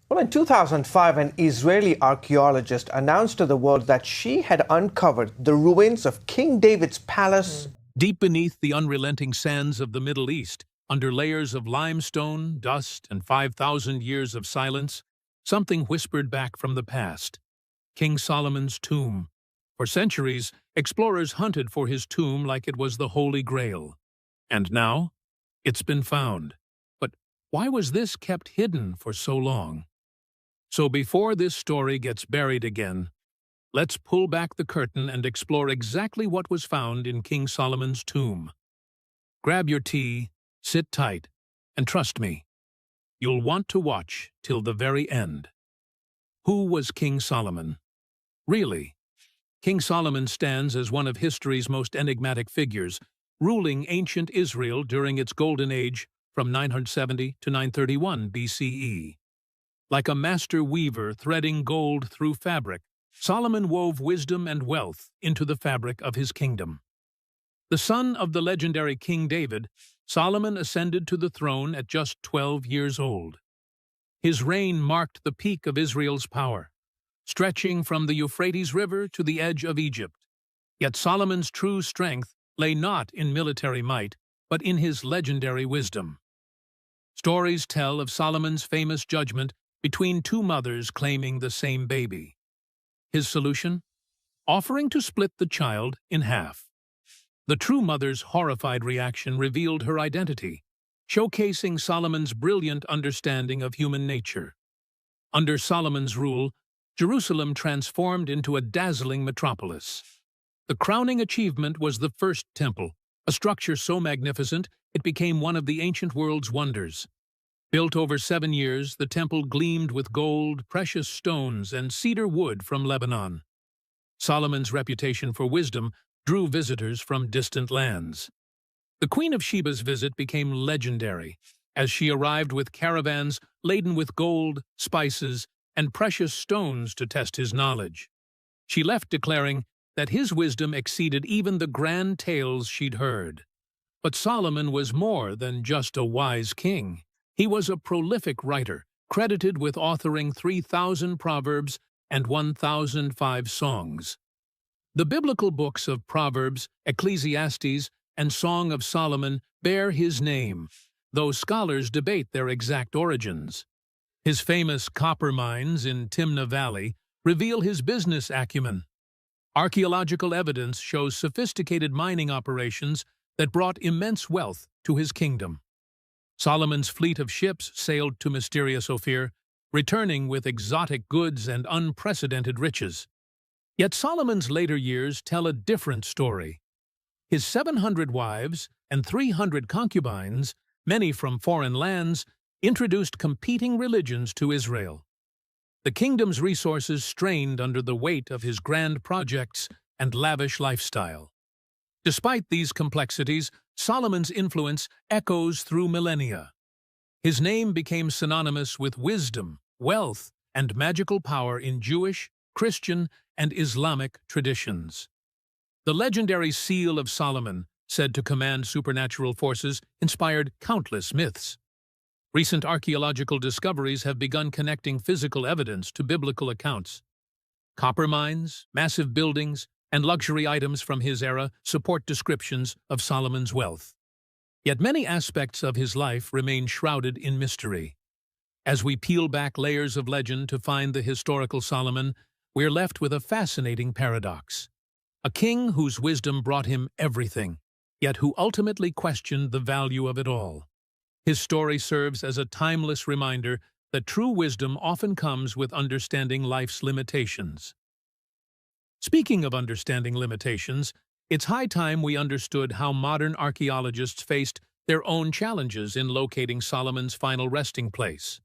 Well, in 2005, an Israeli archaeologist announced to the world that she had uncovered the ruins of King David's palace. Deep beneath the unrelenting sands of the Middle East, under layers of limestone, dust, and 5,000 years of silence, something whispered back from the past. King Solomon's tomb. For centuries, explorers hunted for his tomb like it was the Holy Grail. And now, it's been found. But why was this kept hidden for so long? So before this story gets buried again, let's pull back the curtain and explore exactly what was found in King Solomon's tomb. Grab your tea, sit tight, and trust me, you'll want to watch till the very end. Who was King Solomon? Really, King Solomon stands as one of history's most enigmatic figures, ruling ancient Israel during its golden age from 970 to 931 BCE. Like a master weaver threading gold through fabric, Solomon wove wisdom and wealth into the fabric of his kingdom. The son of the legendary King David, Solomon ascended to the throne at just 12 years old. His reign marked the peak of Israel's power, stretching from the Euphrates River to the edge of Egypt. Yet Solomon's true strength lay not in military might, but in his legendary wisdom. Stories tell of Solomon's famous judgment between two mothers claiming the same baby. His solution? Offering to split the child in half. The true mother's horrified reaction revealed her identity, showcasing Solomon's brilliant understanding of human nature. Under Solomon's rule, Jerusalem transformed into a dazzling metropolis. The crowning achievement was the First Temple, a structure so magnificent it became one of the ancient world's wonders. Built over 7 years, the temple gleamed with gold, precious stones, and cedar wood from Lebanon. Solomon's reputation for wisdom drew visitors from distant lands. The Queen of Sheba's visit became legendary, as she arrived with caravans laden with gold, spices, and precious stones to test his knowledge. She left declaring that his wisdom exceeded even the grand tales she'd heard. But Solomon was more than just a wise king. He was a prolific writer, credited with authoring 3,000 proverbs and 1,005 songs. The biblical books of Proverbs, Ecclesiastes, and Song of Solomon bear his name, though scholars debate their exact origins. His famous copper mines in Timnah Valley reveal his business acumen. Archaeological evidence shows sophisticated mining operations that brought immense wealth to his kingdom. Solomon's fleet of ships sailed to mysterious Ophir, returning with exotic goods and unprecedented riches. Yet Solomon's later years tell a different story. His 700 wives and 300 concubines, many from foreign lands, introduced competing religions to Israel. The kingdom's resources strained under the weight of his grand projects and lavish lifestyle. Despite these complexities, Solomon's influence echoes through millennia. His name became synonymous with wisdom, wealth, and magical power in Jewish, Christian, and Islamic traditions. The legendary Seal of Solomon, said to command supernatural forces, inspired countless myths. Recent archaeological discoveries have begun connecting physical evidence to biblical accounts. Copper mines, massive buildings, and luxury items from his era support descriptions of Solomon's wealth. Yet many aspects of his life remain shrouded in mystery. As we peel back layers of legend to find the historical Solomon, we're left with a fascinating paradox. A king whose wisdom brought him everything, yet who ultimately questioned the value of it all. His story serves as a timeless reminder that true wisdom often comes with understanding life's limitations. Speaking of understanding limitations, it's high time we understood how modern archaeologists faced their own challenges in locating Solomon's final resting place.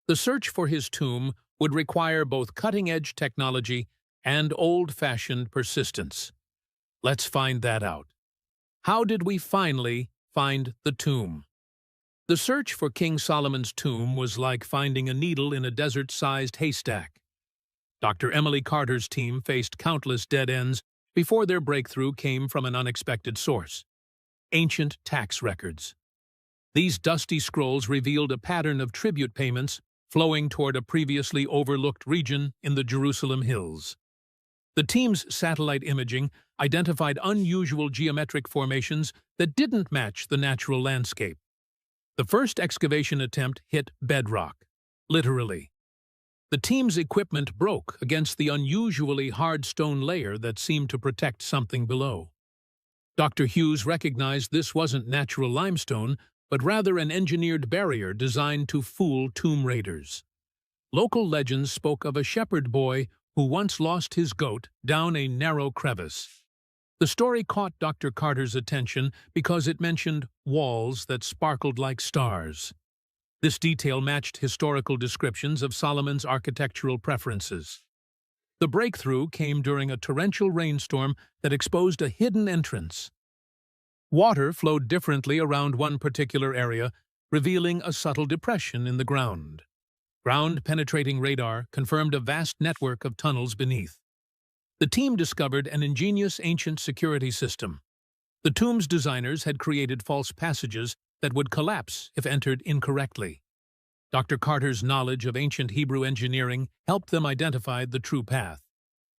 The search for his tomb would require both cutting-edge technology and old-fashioned persistence. Let's find that out. How did we finally find the tomb? The search for King Solomon's tomb was like finding a needle in a desert-sized haystack. Dr. Emily Carter's team faced countless dead ends before their breakthrough came from an unexpected source: ancient tax records. These dusty scrolls revealed a pattern of tribute payments flowing toward a previously overlooked region in the Jerusalem hills. The team's satellite imaging identified unusual geometric formations that didn't match the natural landscape. The first excavation attempt hit bedrock, literally. The team's equipment broke against the unusually hard stone layer that seemed to protect something below. Dr. Hughes recognized this wasn't natural limestone, but rather an engineered barrier designed to fool tomb raiders. Local legends spoke of a shepherd boy who once lost his goat down a narrow crevice. The story caught Dr. Carter's attention because it mentioned walls that sparkled like stars. This detail matched historical descriptions of Solomon's architectural preferences. The breakthrough came during a torrential rainstorm that exposed a hidden entrance. Water flowed differently around one particular area, revealing a subtle depression in the ground. Ground-penetrating radar confirmed a vast network of tunnels beneath. The team discovered an ingenious ancient security system. The tomb's designers had created false passages that would collapse if entered incorrectly. Dr. Carter's knowledge of ancient Hebrew engineering helped them identify the true path.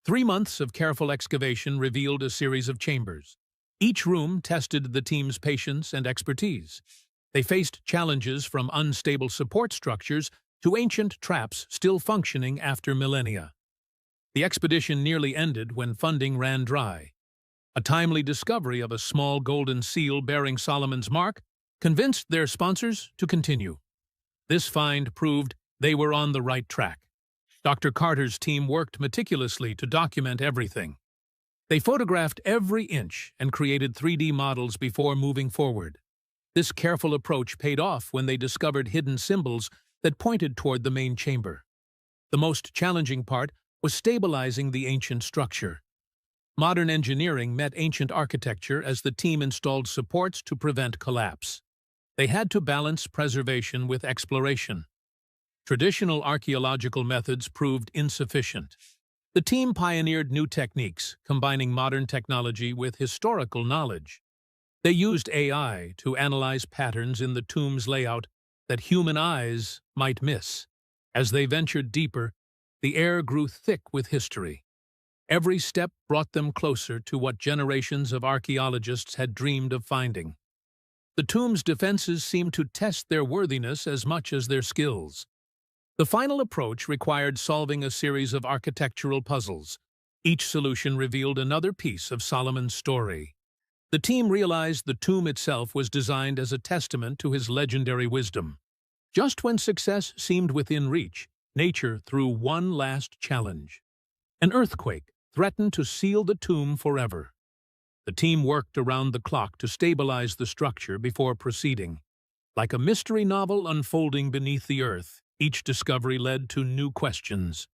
3 months of careful excavation revealed a series of chambers. Each room tested the team's patience and expertise. They faced challenges from unstable support structures to ancient traps still functioning after millennia. The expedition nearly ended when funding ran dry. A timely discovery of a small golden seal bearing Solomon's mark convinced their sponsors to continue. This find proved they were on the right track. Dr. Carter's team worked meticulously to document everything. They photographed every inch and created 3D models before moving forward. This careful approach paid off when they discovered hidden symbols that pointed toward the main chamber. The most challenging part was stabilizing the ancient structure. Modern engineering met ancient architecture as the team installed supports to prevent collapse. They had to balance preservation with exploration. Traditional archaeological methods proved insufficient. The team pioneered new techniques, combining modern technology with historical knowledge. They used AI to analyze patterns in the tomb's layout that human eyes might miss. As they ventured deeper, the air grew thick with history. Every step brought them closer to what generations of archaeologists had dreamed of finding. The tomb's defenses seemed to test their worthiness as much as their skills. The final approach required solving a series of architectural puzzles. Each solution revealed another piece of Solomon's story. The team realized the tomb itself was designed as a testament to his legendary wisdom. Just when success seemed within reach, nature threw one last challenge. An earthquake threatened to seal the tomb forever. The team worked around the clock to stabilize the structure before proceeding. Like a mystery novel unfolding beneath the earth, each discovery led to new questions.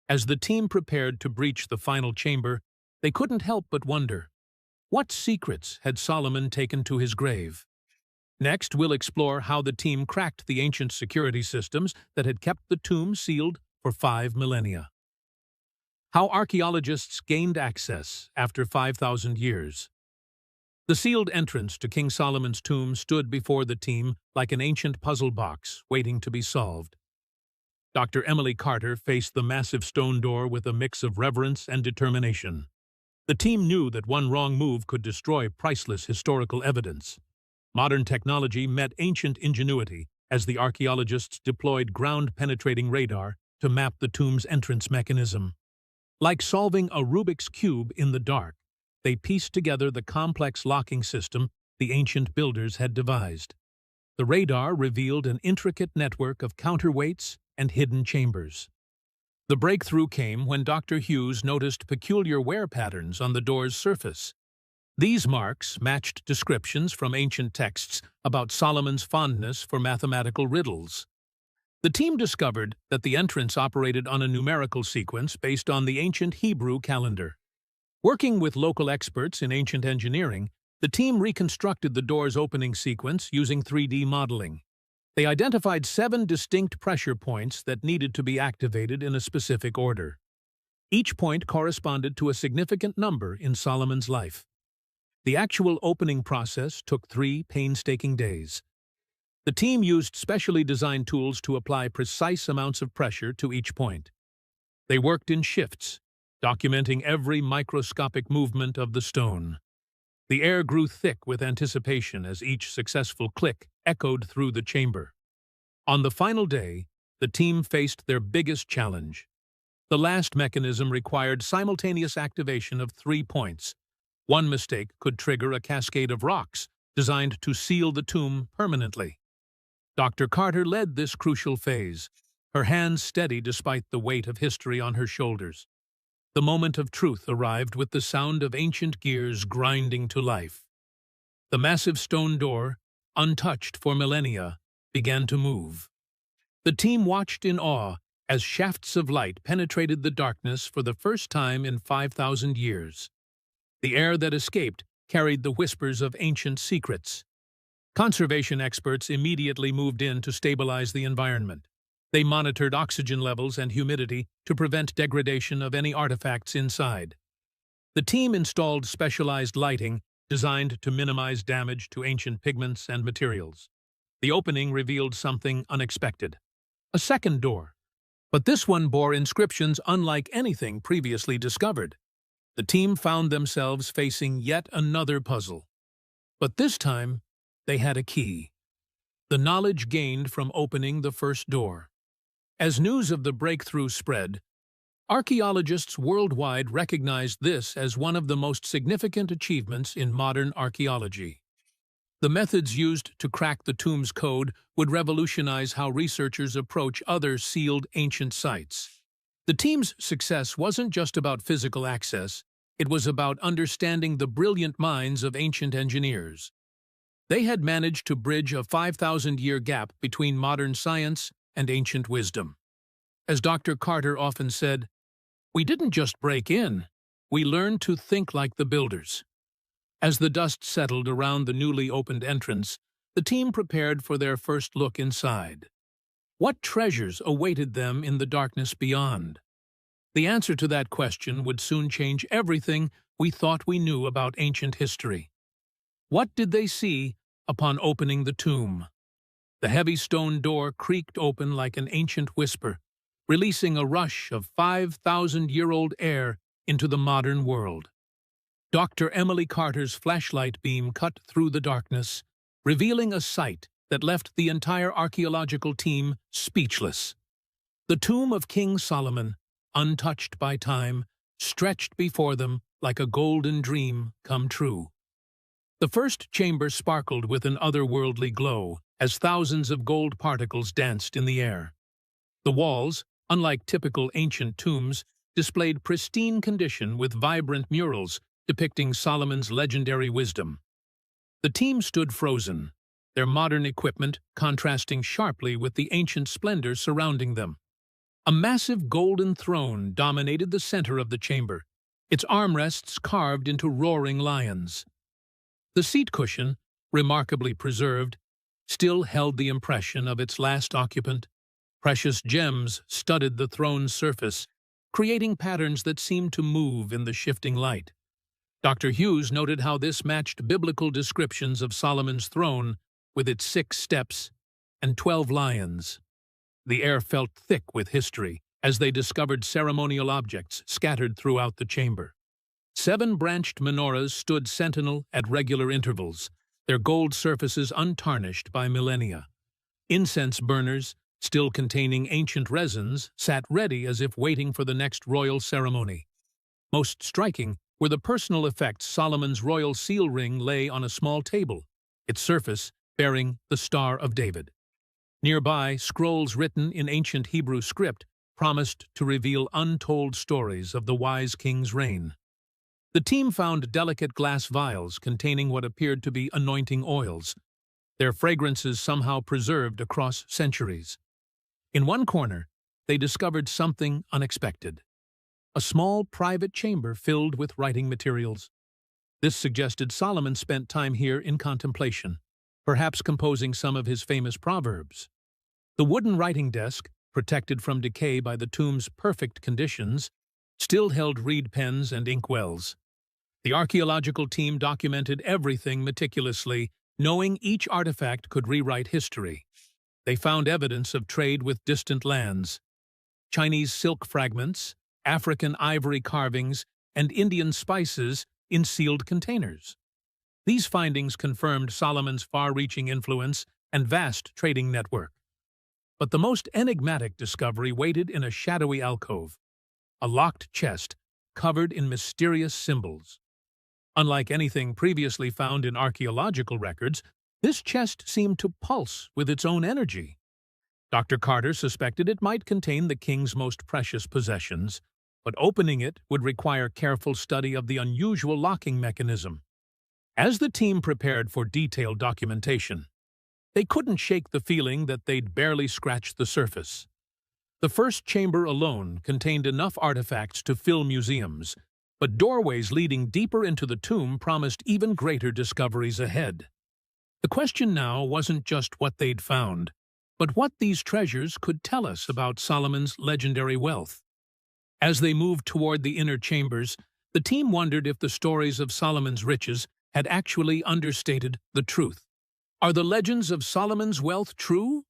As the team prepared to breach the final chamber, they couldn't help but wonder, what secrets had Solomon taken to his grave? Next, we'll explore how the team cracked the ancient security systems that had kept the tomb sealed for 5 millennia. How archaeologists gained access after 5,000 years. The sealed entrance to King Solomon's tomb stood before the team like an ancient puzzle box waiting to be solved. Dr. Emily Carter faced the massive stone door with a mix of reverence and determination. The team knew that one wrong move could destroy priceless historical evidence. Modern technology met ancient ingenuity as the archaeologists deployed ground-penetrating radar to map the tomb's entrance mechanism. Like solving a Rubik's Cube in the dark, they pieced together the complex locking system the ancient builders had devised. The radar revealed an intricate network of counterweights and hidden chambers. The breakthrough came when Dr. Hughes noticed peculiar wear patterns on the door's surface. These marks matched descriptions from ancient texts about Solomon's fondness for mathematical riddles. The team discovered that the entrance operated on a numerical sequence based on the ancient Hebrew calendar. Working with local experts in ancient engineering, the team reconstructed the door's opening sequence using 3D modeling. They identified 7 distinct pressure points that needed to be activated in a specific order. Each point corresponded to a significant number in Solomon's life. The actual opening process took 3 painstaking days. The team used specially designed tools to apply precise amounts of pressure to each point. They worked in shifts, documenting every microscopic movement of the stone. The air grew thick with anticipation as each successful click echoed through the chamber. On the final day, the team faced their biggest challenge. The last mechanism required simultaneous activation of 3 points. One mistake could trigger a cascade of rocks designed to seal the tomb permanently. Dr. Carter led this crucial phase, her hands steady despite the weight of history on her shoulders. The moment of truth arrived with the sound of ancient gears grinding to life. The massive stone door, untouched for millennia, began to move. The team watched in awe as shafts of light penetrated the darkness for the first time in 5,000 years. The air that escaped carried the whispers of ancient secrets. Conservation experts immediately moved in to stabilize the environment. They monitored oxygen levels and humidity to prevent degradation of any artifacts inside. The team installed specialized lighting designed to minimize damage to ancient pigments and materials. The opening revealed something unexpected. A second door. But this one bore inscriptions unlike anything previously discovered. The team found themselves facing yet another puzzle. But this time, they had a key. The knowledge gained from opening the first door. As news of the breakthrough spread, archaeologists worldwide recognized this as one of the most significant achievements in modern archaeology. The methods used to crack the tomb's code would revolutionize how researchers approach other sealed ancient sites. The team's success wasn't just about physical access, it was about understanding the brilliant minds of ancient engineers. They had managed to bridge a 5,000-year gap between modern science and ancient wisdom. As Dr. Carter often said, "We didn't just break in, we learned to think like the builders." As the dust settled around the newly opened entrance, the team prepared for their first look inside. What treasures awaited them in the darkness beyond? The answer to that question would soon change everything we thought we knew about ancient history. What did they see upon opening the tomb? The heavy stone door creaked open like an ancient whisper, releasing a rush of 5,000-year-old air into the modern world. Dr. Emily Carter's flashlight beam cut through the darkness, revealing a sight that left the entire archaeological team speechless. The tomb of King Solomon, untouched by time, stretched before them like a golden dream come true. The first chamber sparkled with an otherworldly glow as thousands of gold particles danced in the air. The walls, unlike typical ancient tombs, displayed pristine condition with vibrant murals depicting Solomon's legendary wisdom. The team stood frozen, their modern equipment contrasting sharply with the ancient splendor surrounding them. A massive golden throne dominated the center of the chamber, its armrests carved into roaring lions. The seat cushion, remarkably preserved, still held the impression of its last occupant. Precious gems studded the throne's surface, creating patterns that seemed to move in the shifting light. Dr. Hughes noted how this matched biblical descriptions of Solomon's throne with its 6 steps and 12 lions. The air felt thick with history as they discovered ceremonial objects scattered throughout the chamber. 7 branched menorahs stood sentinel at regular intervals, their gold surfaces untarnished by millennia. Incense burners, still containing ancient resins, sat ready as if waiting for the next royal ceremony. Most striking were the personal effects. Solomon's royal seal ring lay on a small table, its surface bearing the Star of David. Nearby, scrolls written in ancient Hebrew script promised to reveal untold stories of the wise king's reign. The team found delicate glass vials containing what appeared to be anointing oils, their fragrances somehow preserved across centuries. In one corner, they discovered something unexpected. A small private chamber filled with writing materials. This suggested Solomon spent time here in contemplation, perhaps composing some of his famous proverbs. The wooden writing desk, protected from decay by the tomb's perfect conditions, still held reed pens and inkwells. The archaeological team documented everything meticulously, knowing each artifact could rewrite history. They found evidence of trade with distant lands, Chinese silk fragments, African ivory carvings, and Indian spices in sealed containers. These findings confirmed Solomon's far-reaching influence and vast trading network. But the most enigmatic discovery waited in a shadowy alcove, a locked chest covered in mysterious symbols. Unlike anything previously found in archaeological records, this chest seemed to pulse with its own energy. Dr. Carter suspected it might contain the king's most precious possessions, but opening it would require careful study of the unusual locking mechanism. As the team prepared for detailed documentation, they couldn't shake the feeling that they'd barely scratched the surface. The first chamber alone contained enough artifacts to fill museums, but doorways leading deeper into the tomb promised even greater discoveries ahead. The question now wasn't just what they'd found, but what these treasures could tell us about Solomon's legendary wealth. As they moved toward the inner chambers, the team wondered if the stories of Solomon's riches had actually understated the truth. Are the legends of Solomon's wealth true?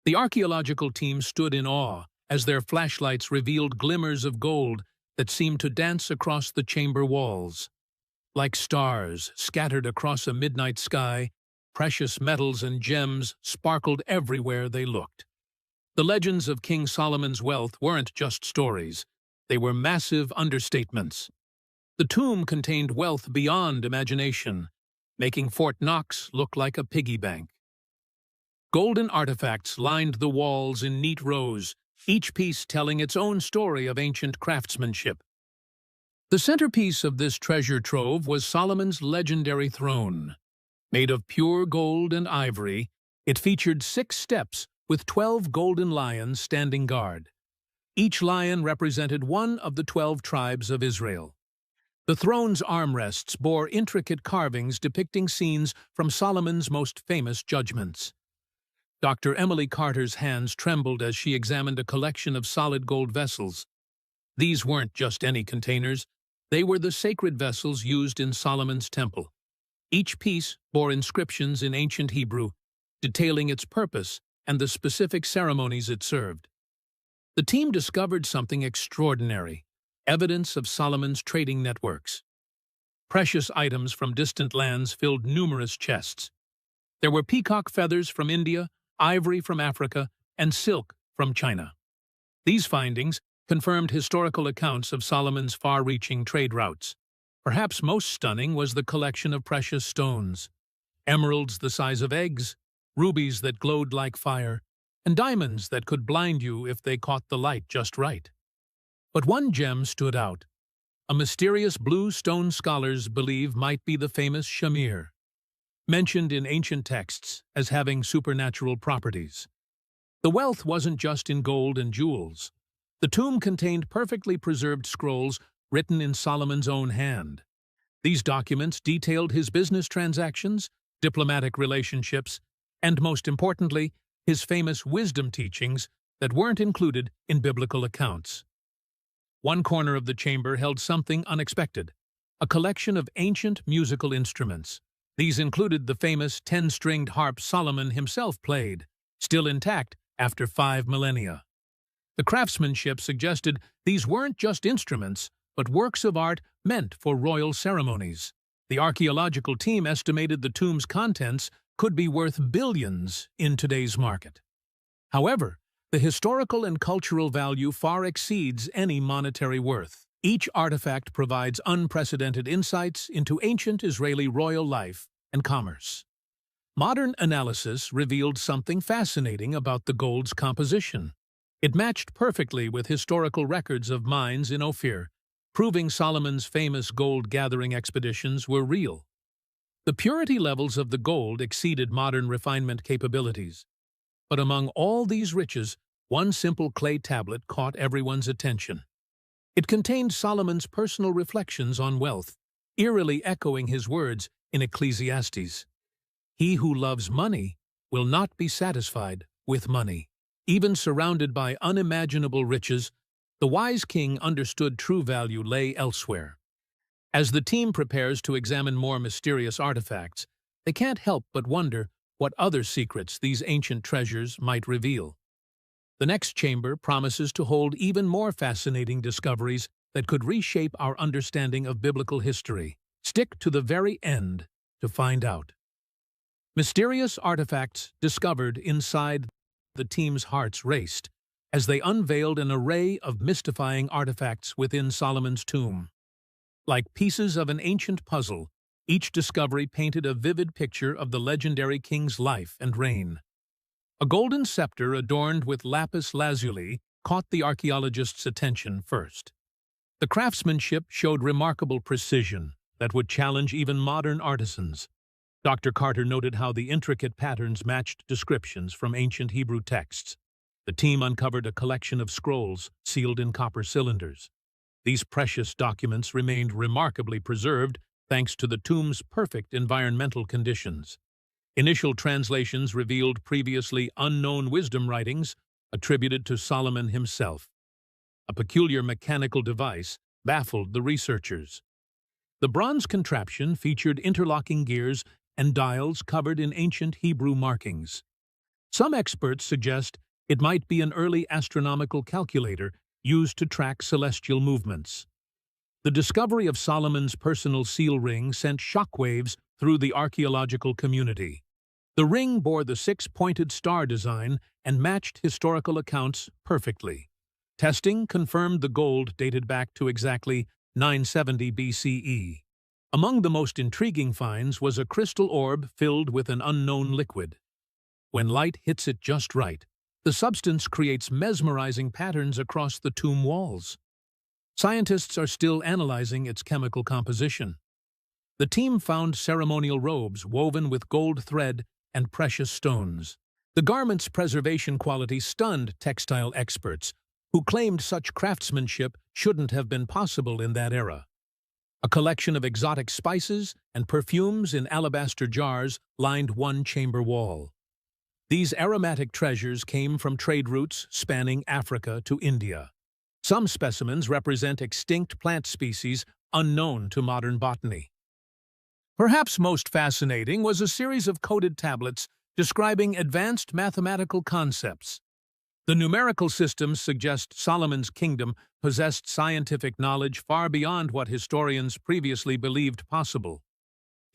The archaeological team stood in awe as their flashlights revealed glimmers of gold that seemed to dance across the chamber walls. Like stars scattered across a midnight sky, precious metals and gems sparkled everywhere they looked. The legends of King Solomon's wealth weren't just stories, they were massive understatements. The tomb contained wealth beyond imagination, making Fort Knox look like a piggy bank. Golden artifacts lined the walls in neat rows, each piece telling its own story of ancient craftsmanship. The centerpiece of this treasure trove was Solomon's legendary throne. Made of pure gold and ivory, it featured 6 steps with 12 golden lions standing guard. Each lion represented one of the 12 tribes of Israel. The throne's armrests bore intricate carvings depicting scenes from Solomon's most famous judgments. Dr. Emily Carter's hands trembled as she examined a collection of solid gold vessels. These weren't just any containers, they were the sacred vessels used in Solomon's temple. Each piece bore inscriptions in ancient Hebrew, detailing its purpose and the specific ceremonies it served. The team discovered something extraordinary, evidence of Solomon's trading networks. Precious items from distant lands filled numerous chests. There were peacock feathers from India, ivory from Africa, and silk from China. These findings confirmed historical accounts of Solomon's far-reaching trade routes. Perhaps most stunning was the collection of precious stones. Emeralds the size of eggs, rubies that glowed like fire, and diamonds that could blind you if they caught the light just right. But one gem stood out, a mysterious blue stone scholars believe might be the famous shamir, mentioned in ancient texts as having supernatural properties. The wealth wasn't just in gold and jewels. The tomb contained perfectly preserved scrolls written in Solomon's own hand. These documents detailed his business transactions, diplomatic relationships, and most importantly, his famous wisdom teachings that weren't included in biblical accounts. One corner of the chamber held something unexpected, a collection of ancient musical instruments. These included the famous 10-stringed harp Solomon himself played, still intact after 5 millennia. The craftsmanship suggested these weren't just instruments, but works of art meant for royal ceremonies. The archaeological team estimated the tomb's contents could be worth billions in today's market. However, the historical and cultural value far exceeds any monetary worth. Each artifact provides unprecedented insights into ancient Israeli royal life and commerce. Modern analysis revealed something fascinating about the gold's composition. It matched perfectly with historical records of mines in Ophir, proving Solomon's famous gold-gathering expeditions were real. The purity levels of the gold exceeded modern refinement capabilities. But among all these riches, one simple clay tablet caught everyone's attention. It contained Solomon's personal reflections on wealth, eerily echoing his words in Ecclesiastes. He who loves money will not be satisfied with money. Even surrounded by unimaginable riches, the wise king understood true value lay elsewhere. As the team prepares to examine more mysterious artifacts, they can't help but wonder what other secrets these ancient treasures might reveal. The next chamber promises to hold even more fascinating discoveries that could reshape our understanding of biblical history. Stick to the very end to find out. Mysterious artifacts discovered inside the team's hearts raced as they unveiled an array of mystifying artifacts within Solomon's tomb. Like pieces of an ancient puzzle, each discovery painted a vivid picture of the legendary king's life and reign. A golden scepter adorned with lapis lazuli caught the archaeologists' attention first. The craftsmanship showed remarkable precision that would challenge even modern artisans. Dr. Carter noted how the intricate patterns matched descriptions from ancient Hebrew texts. The team uncovered a collection of scrolls sealed in copper cylinders. These precious documents remained remarkably preserved thanks to the tomb's perfect environmental conditions. Initial translations revealed previously unknown wisdom writings attributed to Solomon himself. A peculiar mechanical device baffled the researchers. The bronze contraption featured interlocking gears and dials covered in ancient Hebrew markings. Some experts suggest it might be an early astronomical calculator used to track celestial movements. The discovery of Solomon's personal seal ring sent shockwaves through the archaeological community. The ring bore the six-pointed star design and matched historical accounts perfectly. Testing confirmed the gold dated back to exactly 970 BCE. Among the most intriguing finds was a crystal orb filled with an unknown liquid. When light hits it just right, the substance creates mesmerizing patterns across the tomb walls. Scientists are still analyzing its chemical composition. The team found ceremonial robes woven with gold thread and precious stones. The garment's preservation quality stunned textile experts, who claimed such craftsmanship shouldn't have been possible in that era. A collection of exotic spices and perfumes in alabaster jars lined one chamber wall. These aromatic treasures came from trade routes spanning Africa to India. Some specimens represent extinct plant species unknown to modern botany. Perhaps most fascinating was a series of coded tablets describing advanced mathematical concepts. The numerical systems suggest Solomon's kingdom possessed scientific knowledge far beyond what historians previously believed possible.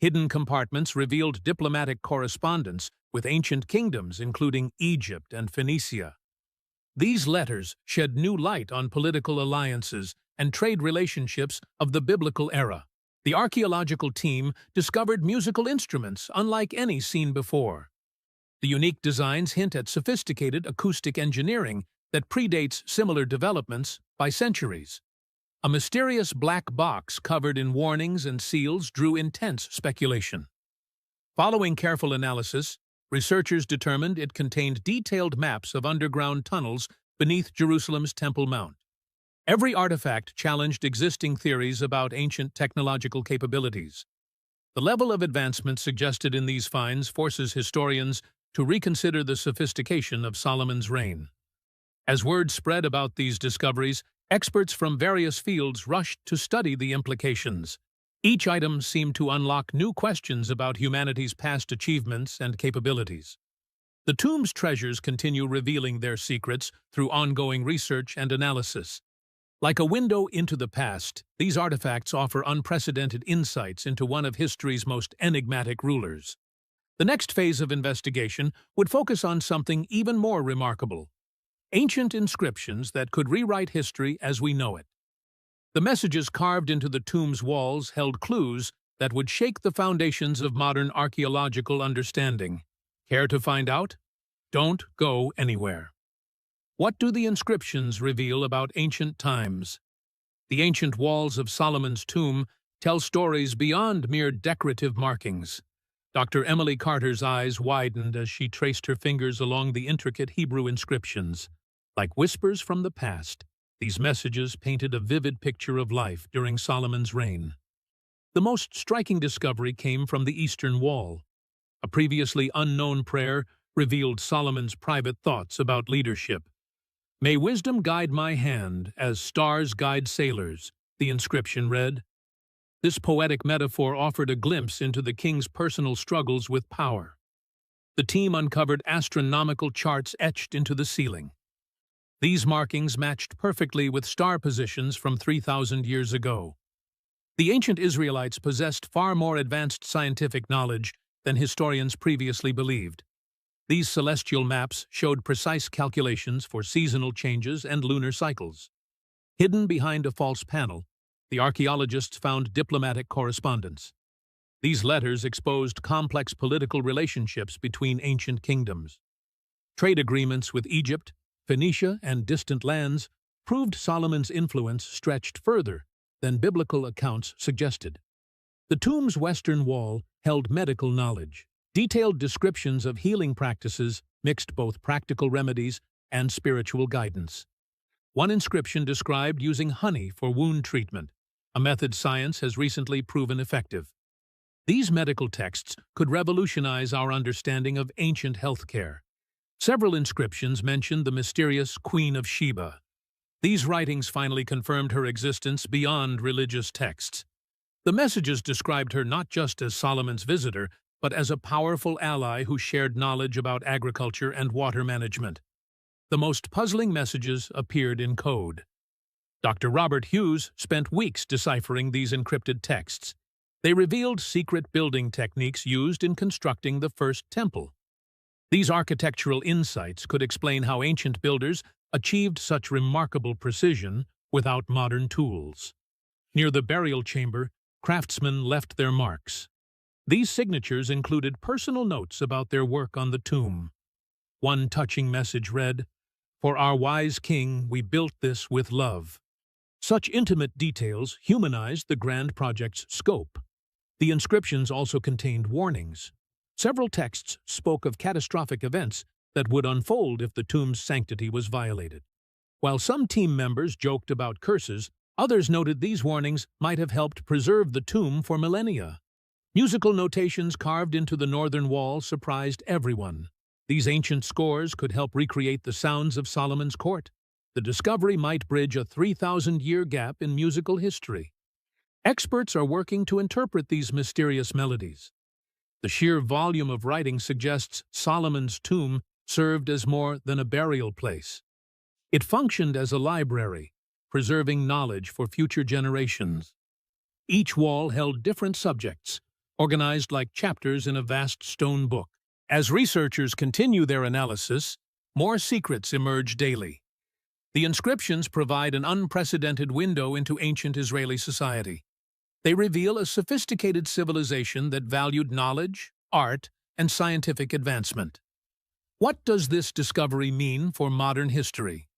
Hidden compartments revealed diplomatic correspondence with ancient kingdoms, including Egypt and Phoenicia. These letters shed new light on political alliances and trade relationships of the biblical era. The archaeological team discovered musical instruments unlike any seen before. The unique designs hint at sophisticated acoustic engineering that predates similar developments by centuries. A mysterious black box covered in warnings and seals drew intense speculation. Following careful analysis, researchers determined it contained detailed maps of underground tunnels beneath Jerusalem's Temple Mount. Every artifact challenged existing theories about ancient technological capabilities. The level of advancement suggested in these finds forces historians to reconsider the sophistication of Solomon's reign. As word spread about these discoveries, experts from various fields rushed to study the implications. Each item seemed to unlock new questions about humanity's past achievements and capabilities. The tomb's treasures continue revealing their secrets through ongoing research and analysis. Like a window into the past, these artifacts offer unprecedented insights into one of history's most enigmatic rulers. The next phase of investigation would focus on something even more remarkable: ancient inscriptions that could rewrite history as we know it. The messages carved into the tomb's walls held clues that would shake the foundations of modern archaeological understanding. Care to find out? Don't go anywhere. What do the inscriptions reveal about ancient times? The ancient walls of Solomon's tomb tell stories beyond mere decorative markings. Dr. Emily Carter's eyes widened as she traced her fingers along the intricate Hebrew inscriptions. Like whispers from the past, these messages painted a vivid picture of life during Solomon's reign. The most striking discovery came from the Eastern Wall. A previously unknown prayer revealed Solomon's private thoughts about leadership. "May wisdom guide my hand as stars guide sailors," the inscription read. This poetic metaphor offered a glimpse into the king's personal struggles with power. The team uncovered astronomical charts etched into the ceiling. These markings matched perfectly with star positions from 3,000 years ago. The ancient Israelites possessed far more advanced scientific knowledge than historians previously believed. These celestial maps showed precise calculations for seasonal changes and lunar cycles. Hidden behind a false panel, the archaeologists found diplomatic correspondence. These letters exposed complex political relationships between ancient kingdoms. Trade agreements with Egypt, Phoenicia, and distant lands proved Solomon's influence stretched further than biblical accounts suggested. The tomb's western wall held medical knowledge. Detailed descriptions of healing practices mixed both practical remedies and spiritual guidance. One inscription described using honey for wound treatment, a method science has recently proven effective. These medical texts could revolutionize our understanding of ancient healthcare. Several inscriptions mentioned the mysterious Queen of Sheba. These writings finally confirmed her existence beyond religious texts. The messages described her not just as Solomon's visitor, but as a powerful ally who shared knowledge about agriculture and water management. The most puzzling messages appeared in code. Dr. Robert Hughes spent weeks deciphering these encrypted texts. They revealed secret building techniques used in constructing the first temple. These architectural insights could explain how ancient builders achieved such remarkable precision without modern tools. Near the burial chamber, craftsmen left their marks. These signatures included personal notes about their work on the tomb. One touching message read, "For our wise king, we built this with love." Such intimate details humanized the grand project's scope. The inscriptions also contained warnings. Several texts spoke of catastrophic events that would unfold if the tomb's sanctity was violated. While some team members joked about curses, others noted these warnings might have helped preserve the tomb for millennia. Musical notations carved into the northern wall surprised everyone. These ancient scores could help recreate the sounds of Solomon's court. The discovery might bridge a 3,000-year gap in musical history. Experts are working to interpret these mysterious melodies. The sheer volume of writing suggests Solomon's tomb served as more than a burial place. It functioned as a library, preserving knowledge for future generations. Each wall held different subjects, organized like chapters in a vast stone book. As researchers continue their analysis, more secrets emerge daily. The inscriptions provide an unprecedented window into ancient Israeli society. They reveal a sophisticated civilization that valued knowledge, art, and scientific advancement. What does this discovery mean for modern history?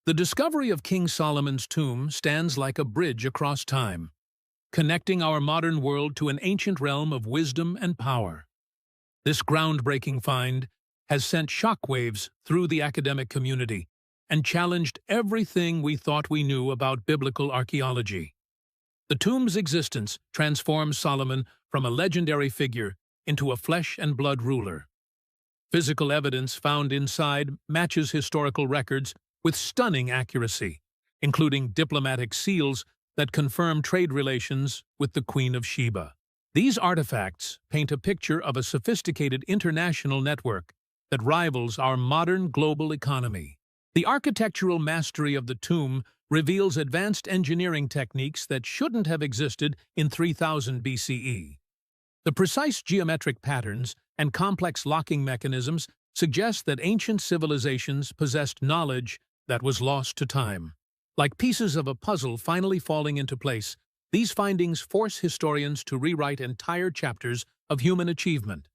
The discovery of King Solomon's tomb stands like a bridge across time, connecting our modern world to an ancient realm of wisdom and power. This groundbreaking find has sent shockwaves through the academic community and challenged everything we thought we knew about biblical archaeology. The tomb's existence transforms Solomon from a legendary figure into a flesh-and-blood ruler. Physical evidence found inside matches historical records with stunning accuracy, including diplomatic seals that confirm trade relations with the Queen of Sheba. These artifacts paint a picture of a sophisticated international network that rivals our modern global economy. The architectural mastery of the tomb reveals advanced engineering techniques that shouldn't have existed in 3000 BCE. The precise geometric patterns and complex locking mechanisms suggest that ancient civilizations possessed knowledge that was lost to time. Like pieces of a puzzle finally falling into place, these findings force historians to rewrite entire chapters of human achievement.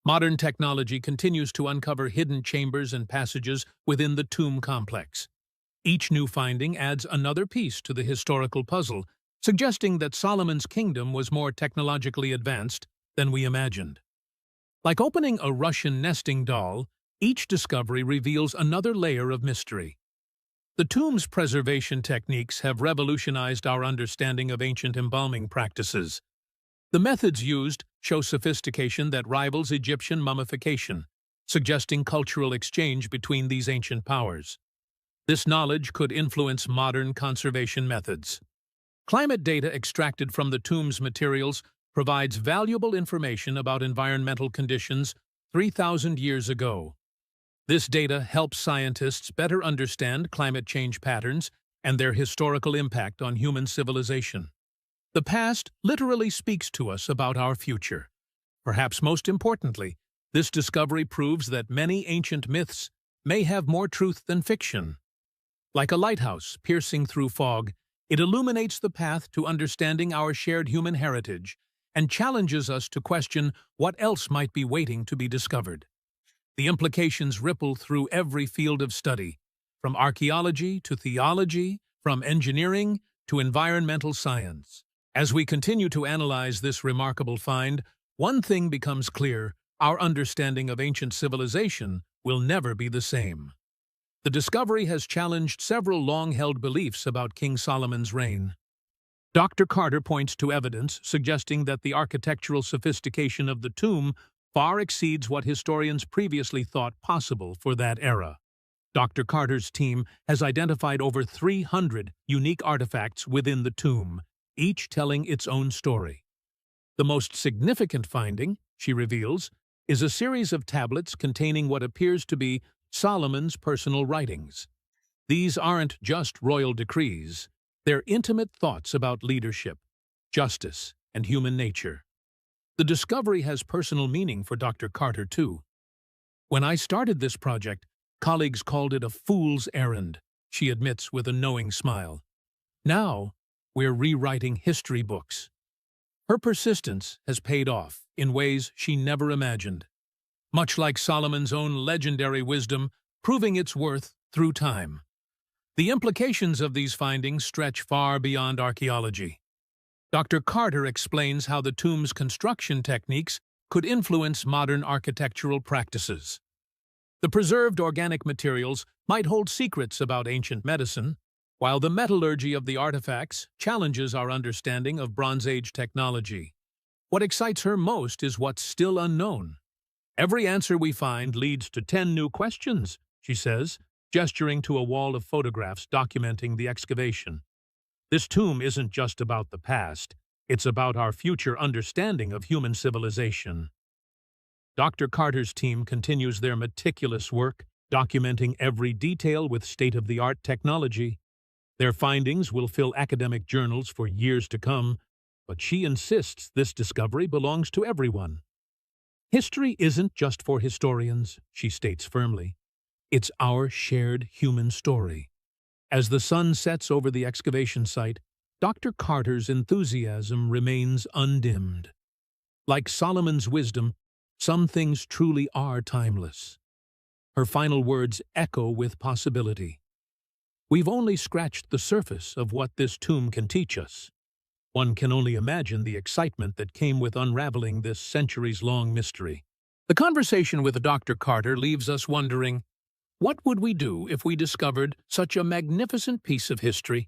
Modern technology continues to uncover hidden chambers and passages within the tomb complex. Each new finding adds another piece to the historical puzzle, suggesting that Solomon's kingdom was more technologically advanced than we imagined. Like opening a Russian nesting doll, each discovery reveals another layer of mystery. The tomb's preservation techniques have revolutionized our understanding of ancient embalming practices. The methods used show sophistication that rivals Egyptian mummification, suggesting cultural exchange between these ancient powers. This knowledge could influence modern conservation methods. Climate data extracted from the tomb's materials provides valuable information about environmental conditions 3,000 years ago. This data helps scientists better understand climate change patterns and their historical impact on human civilization. The past literally speaks to us about our future. Perhaps most importantly, this discovery proves that many ancient myths may have more truth than fiction. Like a lighthouse piercing through fog, it illuminates the path to understanding our shared human heritage and challenges us to question what else might be waiting to be discovered. The implications ripple through every field of study, from archaeology to theology, from engineering to environmental science. As we continue to analyze this remarkable find, one thing becomes clear: our understanding of ancient civilization will never be the same. The discovery has challenged several long-held beliefs about King Solomon's reign. Dr. Carter points to evidence suggesting that the architectural sophistication of the tomb far exceeds what historians previously thought possible for that era. Dr. Carter's team has identified over 300 unique artifacts within the tomb, each telling its own story. The most significant finding, she reveals, is a series of tablets containing what appears to be Solomon's personal writings. These aren't just royal decrees. They're intimate thoughts about leadership, justice, and human nature. The discovery has personal meaning for Dr. Carter, too. "When I started this project, colleagues called it a fool's errand," she admits with a knowing smile. "Now, we're rewriting history books." Her persistence has paid off in ways she never imagined, much like Solomon's own legendary wisdom, proving its worth through time. The implications of these findings stretch far beyond archaeology. Dr. Carter explains how the tomb's construction techniques could influence modern architectural practices. The preserved organic materials might hold secrets about ancient medicine, while the metallurgy of the artifacts challenges our understanding of Bronze Age technology. What excites her most is what's still unknown. "Every answer we find leads to 10 new questions," she says, gesturing to a wall of photographs documenting the excavation. This tomb isn't just about the past, it's about our future understanding of human civilization. Dr. Carter's team continues their meticulous work, documenting every detail with state-of-the-art technology. Their findings will fill academic journals for years to come, but she insists this discovery belongs to everyone. "History isn't just for historians," she states firmly. "It's our shared human story." As the sun sets over the excavation site, Dr. Carter's enthusiasm remains undimmed. Like Solomon's wisdom, some things truly are timeless. Her final words echo with possibility. "We've only scratched the surface of what this tomb can teach us." One can only imagine the excitement that came with unraveling this centuries-long mystery. The conversation with Dr. Carter leaves us wondering, what would we do if we discovered such a magnificent piece of history?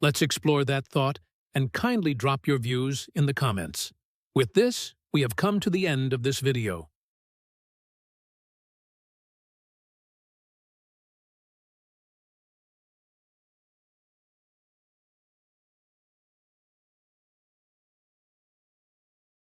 Let's explore that thought and kindly drop your views in the comments. With this, we have come to the end of this video.